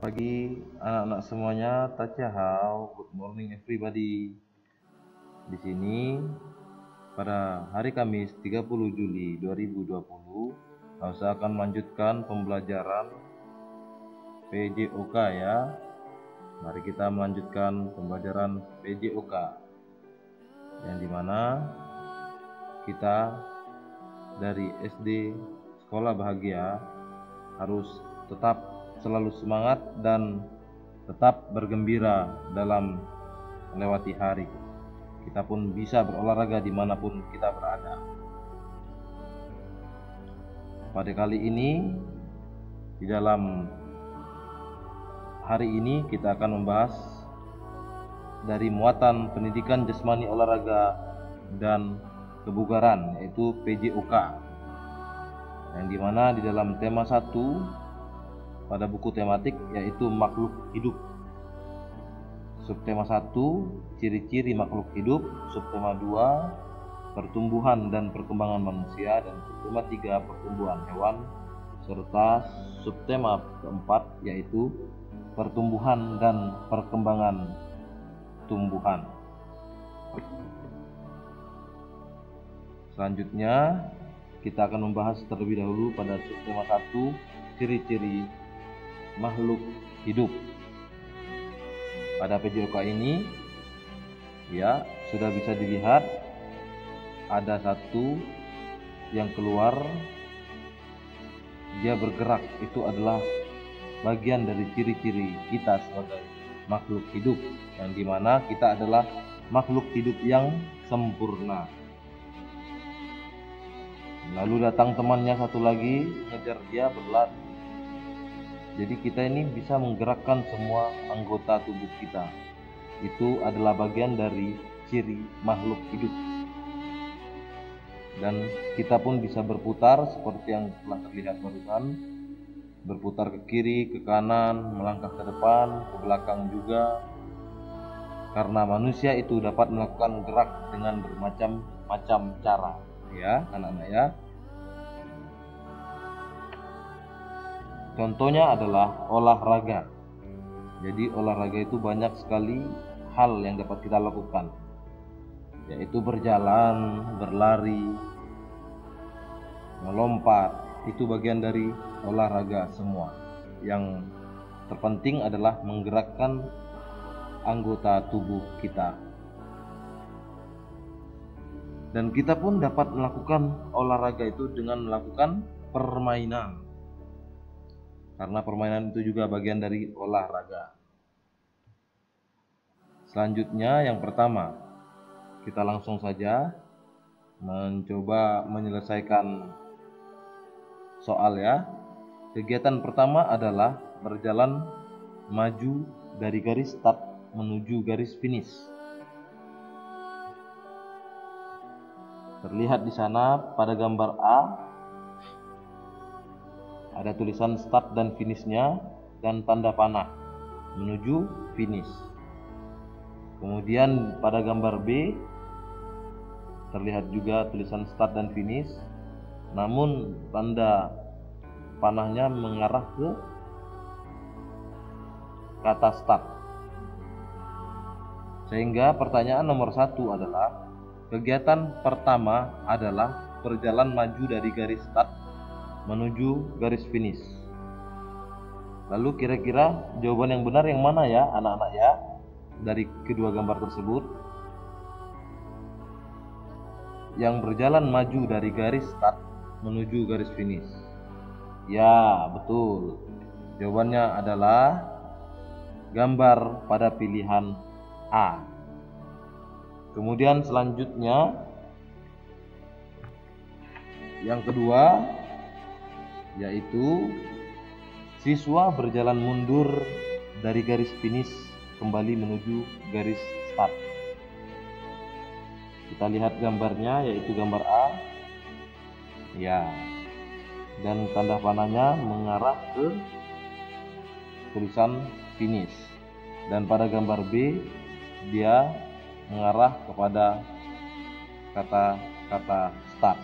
Pagi anak-anak semuanya, Tachahau, good morning everybody. Di sini pada hari Kamis 30 Juli 2020, saya akan melanjutkan pembelajaran PJOK ya. Mari kita melanjutkan pembelajaran PJOK yang dimana kita dari SD Sekolah Bahagia harus tetap selalu semangat dan tetap bergembira dalam melewati hari. Kita pun bisa berolahraga dimanapun kita berada. Pada kali ini, di dalam hari ini kita akan membahas dari muatan pendidikan jasmani olahraga dan kebugaran, yaitu PJOK, yang dimana di dalam tema 1 pada buku tematik yaitu makhluk hidup. Subtema 1 ciri-ciri makhluk hidup, subtema 2 pertumbuhan dan perkembangan manusia, dan subtema 3 pertumbuhan hewan, serta subtema keempat yaitu pertumbuhan dan perkembangan tumbuhan. Selanjutnya kita akan membahas terlebih dahulu pada subtema 1 ciri-ciri makhluk hidup. Pada PJOK ini ya sudah bisa dilihat ada satu yang keluar, dia bergerak, itu adalah bagian dari ciri-ciri kita sebagai makhluk hidup, yang dimana kita adalah makhluk hidup yang sempurna. Lalu datang temannya satu lagi, ngejar dia, berlari. Jadi kita ini bisa menggerakkan semua anggota tubuh kita. Itu adalah bagian dari ciri makhluk hidup. Dan kita pun bisa berputar seperti yang telah terlihat barusan. Berputar ke kiri, ke kanan, melangkah ke depan, ke belakang juga. Karena manusia itu dapat melakukan gerak dengan bermacam-macam cara. Ya, anak-anak ya. Contohnya adalah olahraga. Jadi olahraga itu banyak sekali hal yang dapat kita lakukan, yaitu berjalan, berlari, melompat. Itu bagian dari olahraga semua. Yang terpenting adalah menggerakkan anggota tubuh kita. Dan kita pun dapat melakukan olahraga itu dengan melakukan permainan. Karena permainan itu juga bagian dari olahraga. Selanjutnya yang pertama, kita langsung saja mencoba menyelesaikan soal ya. Kegiatan pertama adalah berjalan maju dari garis start menuju garis finish. Terlihat di sana pada gambar A ada tulisan start dan finishnya dan tanda panah menuju finish. Kemudian pada gambar B terlihat juga tulisan start dan finish, namun tanda panahnya mengarah ke kata start. Sehingga pertanyaan nomor 1 adalah kegiatan pertama adalah berjalan maju dari garis start menuju garis finish. Lalu kira-kira jawaban yang benar yang mana ya anak-anak ya dari kedua gambar tersebut? Yang berjalan maju dari garis start menuju garis finish. Ya, betul. Jawabannya adalah gambar pada pilihan A. Kemudian selanjutnya yang kedua yaitu siswa berjalan mundur dari garis finish kembali menuju garis start. Kita lihat gambarnya, yaitu gambar A ya, dan tanda panahnya mengarah ke tulisan finish, dan pada gambar B dia mengarah kepada kata-kata start.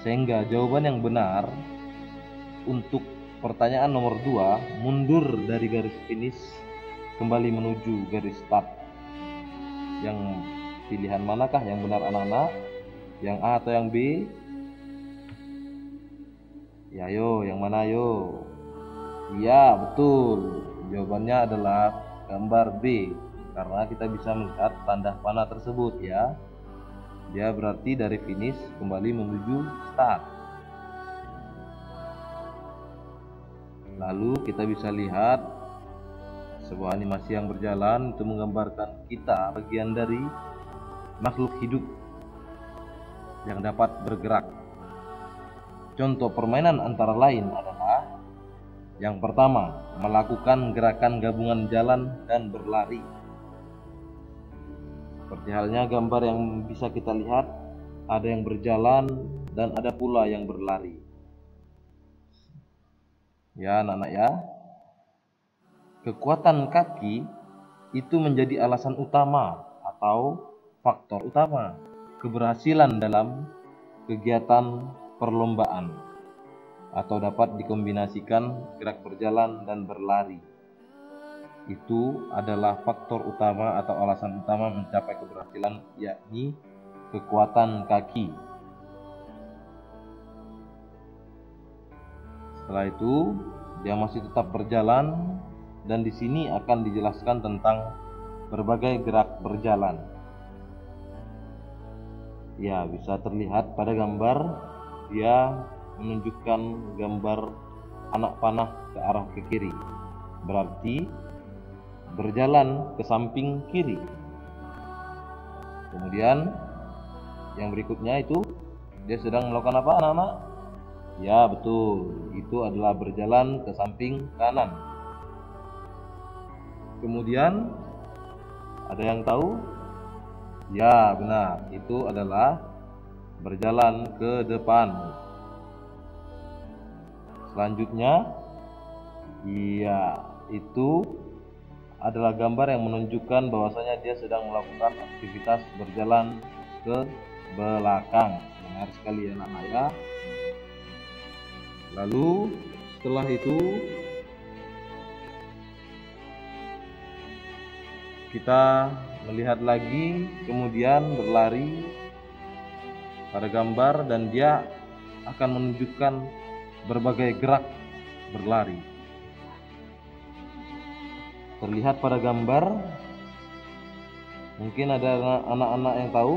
Sehingga jawaban yang benar untuk pertanyaan nomor 2, mundur dari garis finish kembali menuju garis start. Yang pilihan manakah yang benar anak-anak? Yang A atau yang B? Ya yo, yang mana yo? Iya, betul. Jawabannya adalah gambar B, karena kita bisa melihat tanda panah tersebut ya. Dia berarti dari finish kembali menuju start. Lalu kita bisa lihat sebuah animasi yang berjalan itu menggambarkan kita bagian dari makhluk hidup yang dapat bergerak. Contoh permainan antara lain adalah yang pertama, melakukan gerakan gabungan jalan dan berlari. Seperti halnya gambar yang bisa kita lihat, ada yang berjalan dan ada pula yang berlari. Ya anak-anak ya, kekuatan kaki itu menjadi alasan utama atau faktor utama keberhasilan dalam kegiatan perlombaan, atau dapat dikombinasikan gerak berjalan dan berlari. Itu adalah faktor utama atau alasan utama mencapai keberhasilan, yakni kekuatan kaki. Setelah itu dia masih tetap berjalan, dan di sini akan dijelaskan tentang berbagai gerak berjalan. Ya, bisa terlihat pada gambar dia menunjukkan gambar anak panah ke arah ke kiri, berarti berjalan ke samping kiri. Kemudian yang berikutnya itu dia sedang melakukan apa anak-anak? Ya betul, itu adalah berjalan ke samping kanan. Kemudian ada yang tahu? Ya benar, itu adalah berjalan ke depan. Selanjutnya, iya, itu adalah gambar yang menunjukkan bahwasanya dia sedang melakukan aktivitas berjalan ke belakang. Benar sekali ya anak-anak ya. Lalu setelah itu kita melihat lagi, kemudian berlari pada gambar, dan dia akan menunjukkan berbagai gerak berlari. Terlihat pada gambar, mungkin ada anak-anak yang tahu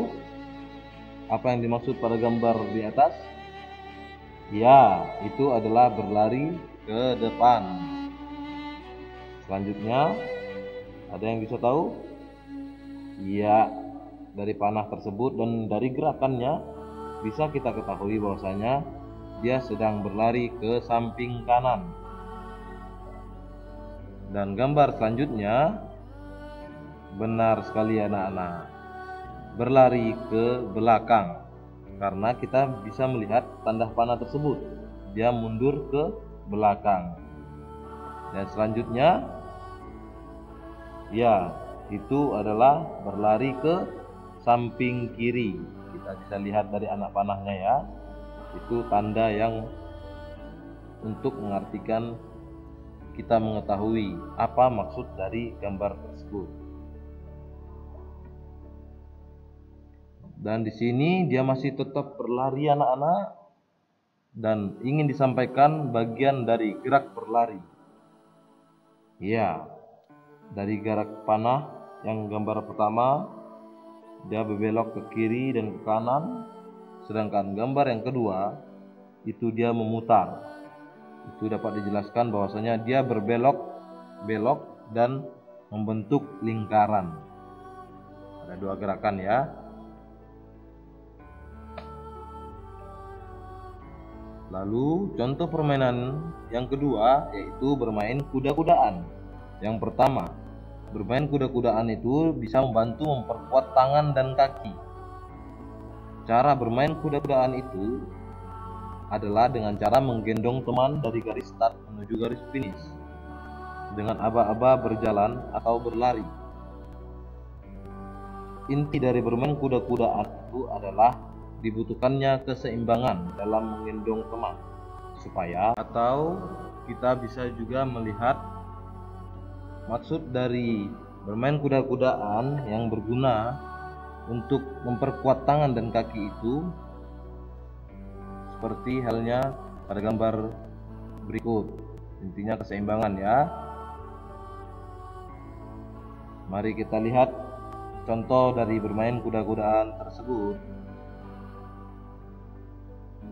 apa yang dimaksud pada gambar di atas. Ya, itu adalah berlari ke depan. Selanjutnya, ada yang bisa tahu? Ya, dari panah tersebut dan dari gerakannya bisa kita ketahui bahwasanya dia sedang berlari ke samping kanan. Dan gambar selanjutnya benar sekali anak-anak, berlari ke belakang, karena kita bisa melihat tanda panah tersebut, dia mundur ke belakang. Dan selanjutnya, ya, itu adalah berlari ke samping kiri. Kita bisa lihat dari anak panahnya ya, itu tanda yang untuk mengartikan kita mengetahui apa maksud dari gambar tersebut. Dan di sini dia masih tetap berlari anak-anak, dan ingin disampaikan bagian dari gerak berlari. Ya, dari gerak panah yang gambar pertama dia berbelok ke kiri dan ke kanan, sedangkan gambar yang kedua itu dia memutar. Itu dapat dijelaskan bahwasanya dia belok dan membentuk lingkaran. Ada dua gerakan ya. Lalu contoh permainan yang kedua yaitu bermain kuda-kudaan. Yang pertama, bermain kuda-kudaan itu bisa membantu memperkuat tangan dan kaki. Cara bermain kuda-kudaan itu adalah dengan cara menggendong teman dari garis start menuju garis finish dengan aba-aba berjalan atau berlari. Inti dari bermain kuda-kudaan itu adalah dibutuhkannya keseimbangan dalam menggendong teman supaya atau kita bisa juga melihat maksud dari bermain kuda-kudaan yang berguna untuk memperkuat tangan dan kaki itu seperti halnya pada gambar berikut. Intinya keseimbangan ya. Mari kita lihat contoh dari bermain kuda-kudaan tersebut.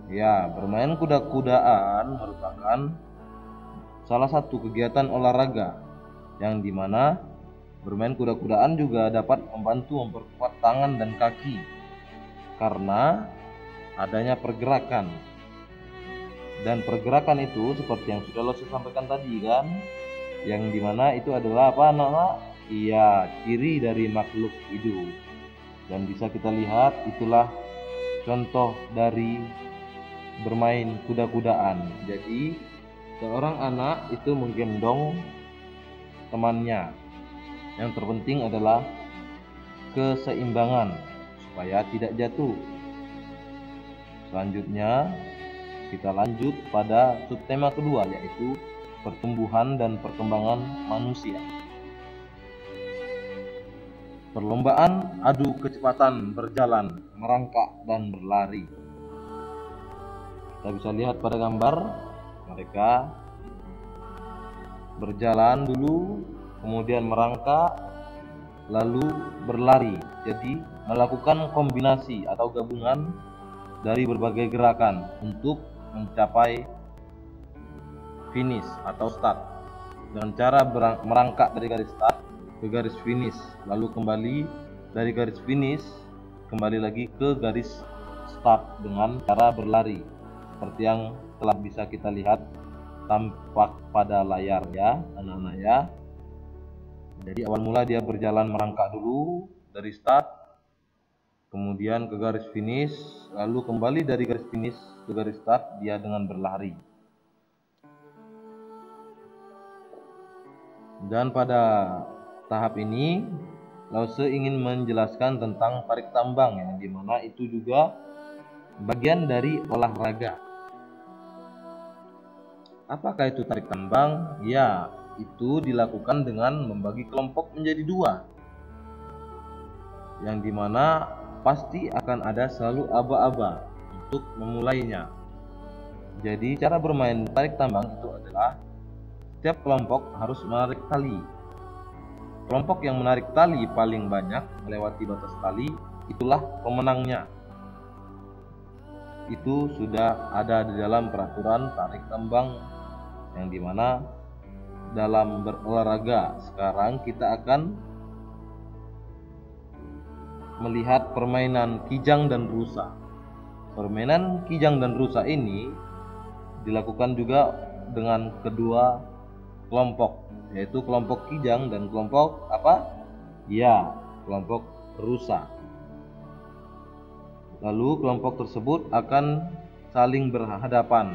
Ya, bermain kuda-kudaan merupakan salah satu kegiatan olahraga yang dimana bermain kuda-kudaan juga dapat membantu memperkuat tangan dan kaki karena adanya pergerakan. Dan pergerakan itu seperti yang sudah saya sampaikan tadi kan, yang dimana itu adalah apa anak-anak? Iya, ciri dari makhluk hidup. Dan bisa kita lihat itulah contoh dari bermain kuda-kudaan. Jadi seorang anak itu menggendong temannya. Yang terpenting adalah keseimbangan supaya tidak jatuh. Selanjutnya kita lanjut pada subtema kedua, yaitu pertumbuhan dan perkembangan manusia. Perlombaan adu kecepatan berjalan, merangkak dan berlari. Kita bisa lihat pada gambar mereka berjalan dulu, kemudian merangkak, lalu berlari. Jadi melakukan kombinasi atau gabungan dari berbagai gerakan untuk mencapai finish atau start dengan cara merangkak dari garis start ke garis finish, lalu kembali dari garis finish kembali lagi ke garis start dengan cara berlari seperti yang telah bisa kita lihat tampak pada layar ya anak-anak ya. Jadi awal mula dia berjalan merangkak dulu dari start, kemudian ke garis finish, lalu kembali dari garis finish ke garis start dia dengan berlari. Dan pada tahap ini Lause ingin menjelaskan tentang tarik tambang yang dimana itu juga bagian dari olahraga. Apakah itu tarik tambang? Ya, itu dilakukan dengan membagi kelompok menjadi dua, yang dimana pasti akan ada selalu aba-aba untuk memulainya. Jadi cara bermain tarik tambang itu adalah setiap kelompok harus menarik tali. Kelompok yang menarik tali paling banyak melewati batas tali, itulah pemenangnya. Itu sudah ada di dalam peraturan tarik tambang, yang dimana dalam berolahraga sekarang kita akan melihat permainan kijang dan rusa. Permainan kijang dan rusa ini dilakukan juga dengan kedua kelompok, yaitu kelompok kijang dan kelompok apa? Ya, kelompok rusa. Lalu kelompok tersebut akan saling berhadapan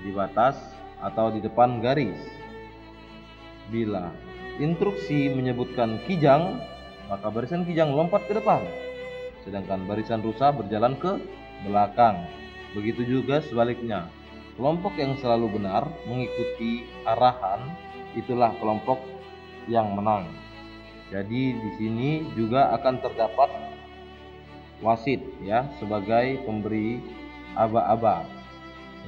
di batas atau di depan garis. Bila instruksi menyebutkan kijang, maka barisan kijang lompat ke depan, sedangkan barisan rusa berjalan ke belakang. Begitu juga sebaliknya. Kelompok yang selalu benar mengikuti arahan, itulah kelompok yang menang. Jadi di sini juga akan terdapat wasit ya sebagai pemberi aba-aba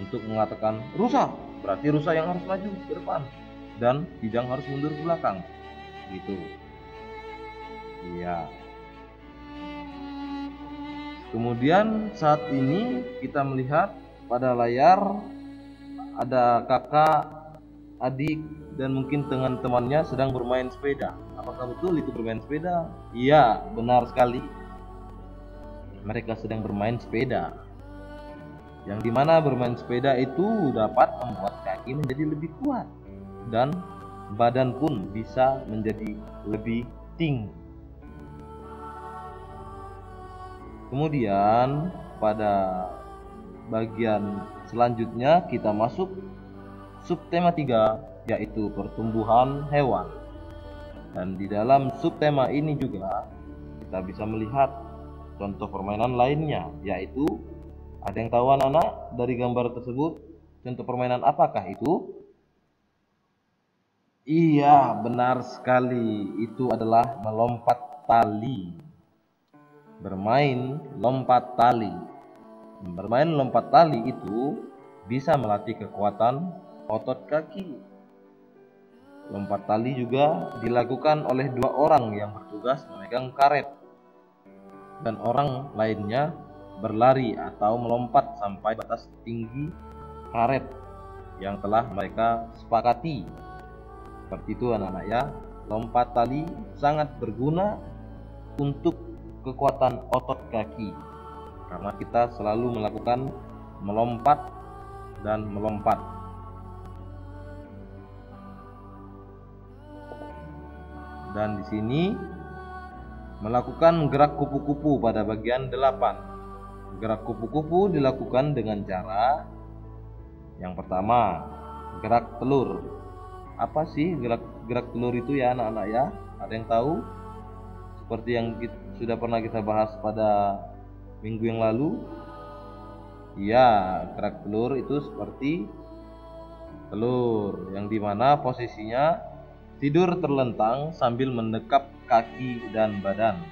untuk mengatakan rusa, berarti rusa yang harus maju ke depan dan kijang harus mundur ke belakang. Gitu. Iya. Kemudian saat ini kita melihat pada layar ada kakak, adik, dan mungkin teman-temannya sedang bermain sepeda. Apakah betul itu bermain sepeda? Iya, benar sekali. Mereka sedang bermain sepeda. Yang dimana bermain sepeda itu dapat membuat kaki menjadi lebih kuat dan badan pun bisa menjadi lebih tinggi. Kemudian pada bagian selanjutnya kita masuk subtema 3, yaitu pertumbuhan hewan. Dan di dalam subtema ini juga kita bisa melihat contoh permainan lainnya, yaitu ada yang tahu anak-anak dari gambar tersebut contoh permainan apakah itu? Iya, benar sekali. Itu adalah melompat tali. Bermain lompat tali. Bermain lompat tali itu bisa melatih kekuatan otot kaki. Lompat tali juga dilakukan oleh 2 orang yang bertugas memegang karet, dan orang lainnya berlari atau melompat sampai batas tinggi karet yang telah mereka sepakati. Seperti itu anak-anak ya. Lompat tali sangat berguna untuk kekuatan otot kaki, karena kita selalu melakukan melompat dan melompat. Dan di sini melakukan gerak kupu-kupu pada bagian 8. Gerak kupu-kupu dilakukan dengan cara yang pertama, gerak telur. Apa sih gerak telur itu ya anak-anak ya? Ada yang tahu? Seperti yang sudah pernah kita bahas pada minggu yang lalu. Ya, gerak telur itu seperti telur, yang dimana posisinya tidur terlentang sambil mendekap kaki dan badan,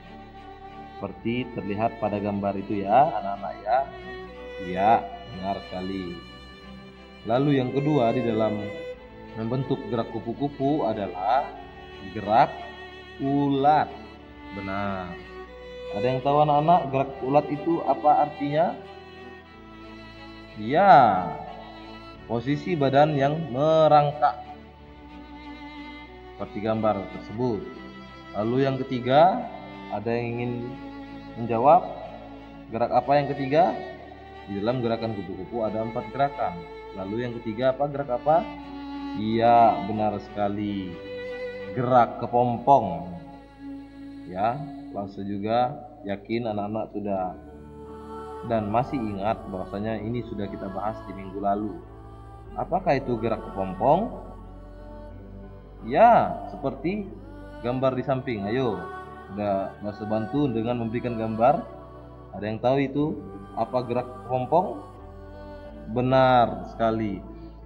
seperti terlihat pada gambar itu ya anak-anak ya. Iya, benar sekali. Lalu yang kedua di dalam membentuk gerak kupu-kupu adalah gerak ulat. Benar. Ada yang tahu anak-anak gerak ulat itu apa artinya? Ya, posisi badan yang merangkak seperti gambar tersebut. Lalu yang ketiga, ada yang ingin menjawab gerak apa yang ketiga? Di dalam gerakan kupu-kupu ada 4 gerakan. Lalu yang ketiga apa? Gerak apa? Iya, benar sekali. Gerak kepompong. Ya, langsung juga yakin anak-anak sudah dan masih ingat bahwasanya ini sudah kita bahas di minggu lalu. Apakah itu gerak kepompong? Ya, seperti gambar di samping. Ayo, udah masih bantu dengan memberikan gambar. Ada yang tahu itu apa gerak kepompong? Benar sekali.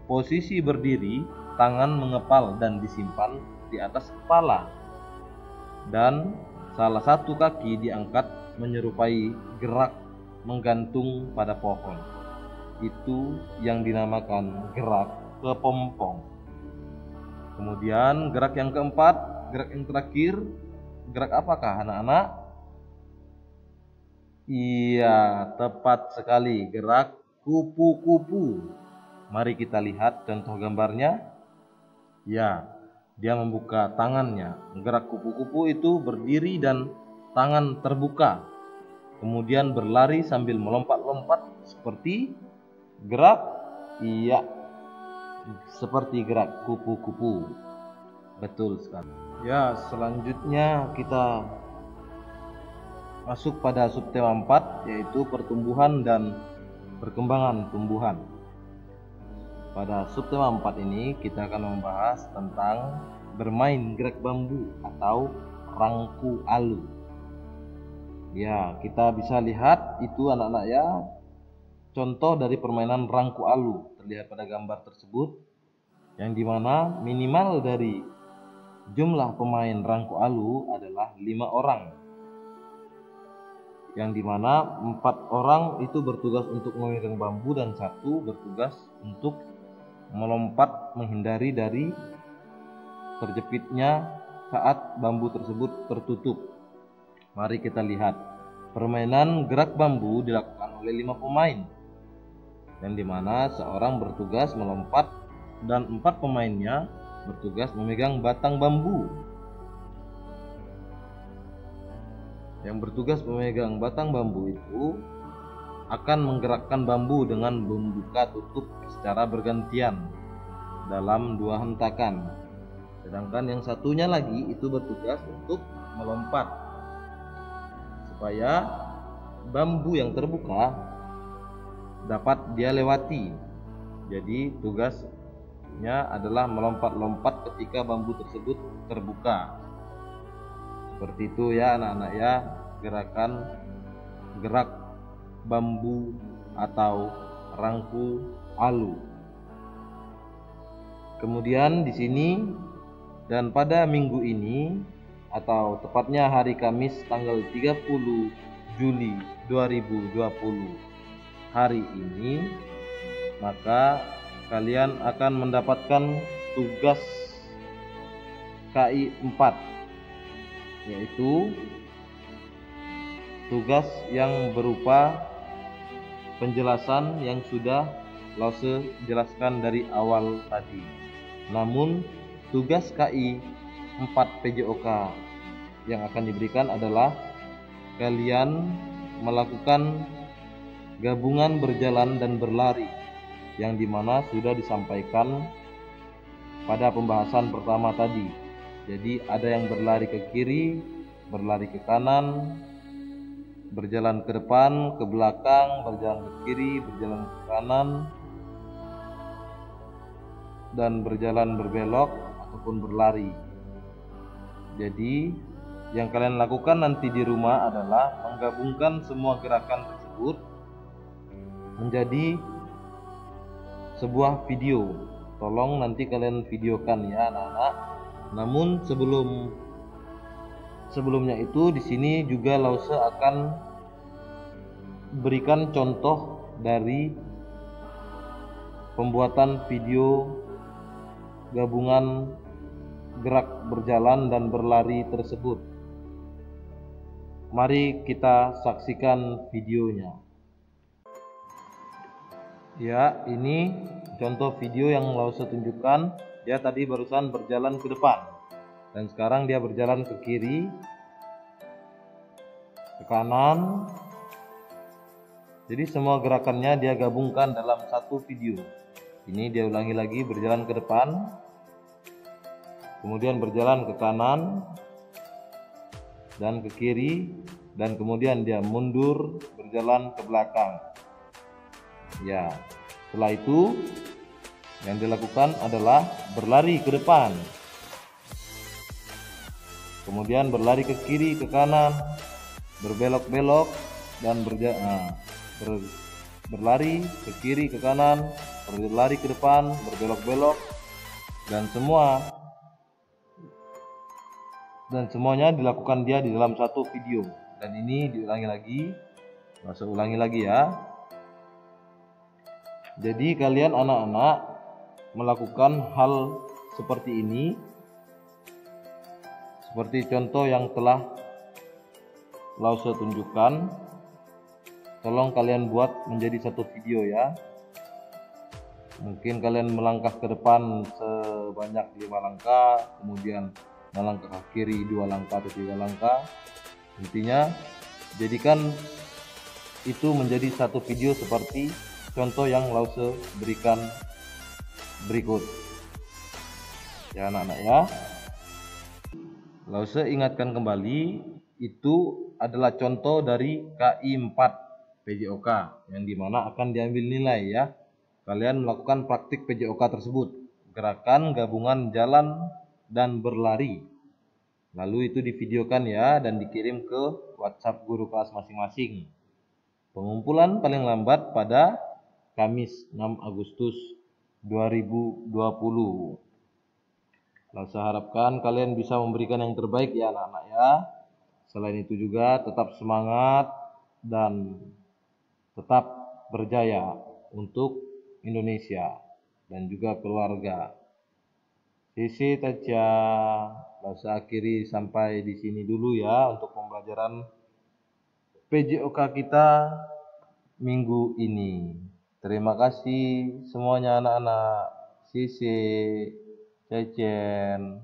Posisi berdiri, tangan mengepal dan disimpan di atas kepala, dan salah satu kaki diangkat menyerupai gerak menggantung pada pohon. Itu yang dinamakan gerak kepompong. Kemudian gerak yang keempat, gerak yang terakhir, gerak apakah anak-anak? Iya, tepat sekali, gerak kupu-kupu. Mari kita lihat contoh gambarnya. Ya, dia membuka tangannya. Gerak kupu-kupu itu berdiri dan tangan terbuka, kemudian berlari sambil melompat-lompat seperti gerak, iya, seperti gerak kupu-kupu. Betul sekali. Ya, selanjutnya kita masuk pada subtema 4, yaitu pertumbuhan dan perkembangan tumbuhan. Pada subtema 4 ini kita akan membahas tentang bermain gerak bambu atau rangku alu. Ya, kita bisa lihat itu anak-anak ya, contoh dari permainan rangku alu terlihat pada gambar tersebut, yang dimana minimal dari jumlah pemain rangku alu adalah 5 orang, yang dimana 4 orang itu bertugas untuk memegang bambu dan 1 bertugas untuk melompat menghindari dari terjepitnya saat bambu tersebut tertutup. Mari kita lihat. Permainan gerak bambu dilakukan oleh 5 pemain, yang dimana seorang bertugas melompat dan 4 pemainnya bertugas memegang batang bambu. Yang bertugas memegang batang bambu itu akan menggerakkan bambu dengan membuka tutup secara bergantian dalam 2 hentakan. Sedangkan yang satunya lagi itu bertugas untuk melompat supaya bambu yang terbuka dapat dia lewati. Jadi tugasnya adalah melompat-lompat ketika bambu tersebut terbuka. Seperti itu ya anak-anak ya, gerakan gerak bambu atau rangku alu. Kemudian di sini Dan pada minggu ini, atau tepatnya hari Kamis tanggal 30 Juli 2020 hari ini, maka kalian akan mendapatkan tugas KI 4, yaitu tugas yang berupa penjelasan yang sudah Lause jelaskan dari awal tadi. Namun tugas KI 4 PJOK yang akan diberikan adalah kalian melakukan gabungan berjalan dan berlari, yang dimana sudah disampaikan pada pembahasan pertama tadi. Jadi ada yang berlari ke kiri, berlari ke kanan, berjalan ke depan, ke belakang, berjalan ke kiri, berjalan ke kanan, dan berjalan berbelok ataupun berlari. Jadi yang kalian lakukan nanti di rumah adalah menggabungkan semua gerakan tersebut menjadi sebuah video. Tolong nanti kalian videokan ya anak-anak. Namun sebelumnya itu di sini juga Lause akan berikan contoh dari pembuatan video gabungan gerak berjalan dan berlari tersebut. Mari kita saksikan videonya. Ya, ini contoh video yang Lause tunjukkan. Dia tadi barusan berjalan ke depan, dan sekarang dia berjalan ke kiri, ke kanan. Jadi semua gerakannya dia gabungkan dalam satu video. Ini dia ulangi lagi, berjalan ke depan, kemudian berjalan ke kanan dan ke kiri, dan kemudian dia mundur berjalan ke belakang. Ya, setelah itu yang dilakukan adalah berlari ke depan, kemudian berlari ke kiri, ke kanan, berbelok-belok, dan berlari ke kiri, ke kanan, berlari ke depan, berbelok-belok, dan semuanya dilakukan dia di dalam satu video. Dan ini diulangi lagi, Lause ulangi lagi ya. Jadi kalian anak-anak melakukan hal seperti ini, seperti contoh yang telah Lause tunjukkan. Tolong kalian buat menjadi satu video ya. Mungkin kalian melangkah ke depan sebanyak 5 langkah, kemudian melangkah ke kiri 2 langkah atau 3 langkah. Intinya jadikan itu menjadi satu video seperti contoh yang Lause berikan berikut. Ya anak-anak ya. Lause ingatkan kembali, itu adalah contoh dari KI 4 PJOK yang dimana akan diambil nilai ya. Kalian melakukan praktik PJOK tersebut, gerakan gabungan jalan dan berlari. Lalu itu divideokan ya dan dikirim ke WhatsApp guru kelas masing-masing. Pengumpulan paling lambat pada Kamis 6 Agustus 2020. Lause harapkan kalian bisa memberikan yang terbaik ya anak-anak ya. Selain itu juga tetap semangat dan tetap berjaya untuk Indonesia dan juga keluarga. Sisi Taja, Lause akhiri sampai di sini dulu ya untuk pembelajaran PJOK kita minggu ini. Terima kasih semuanya anak-anak. Sisi Cecen.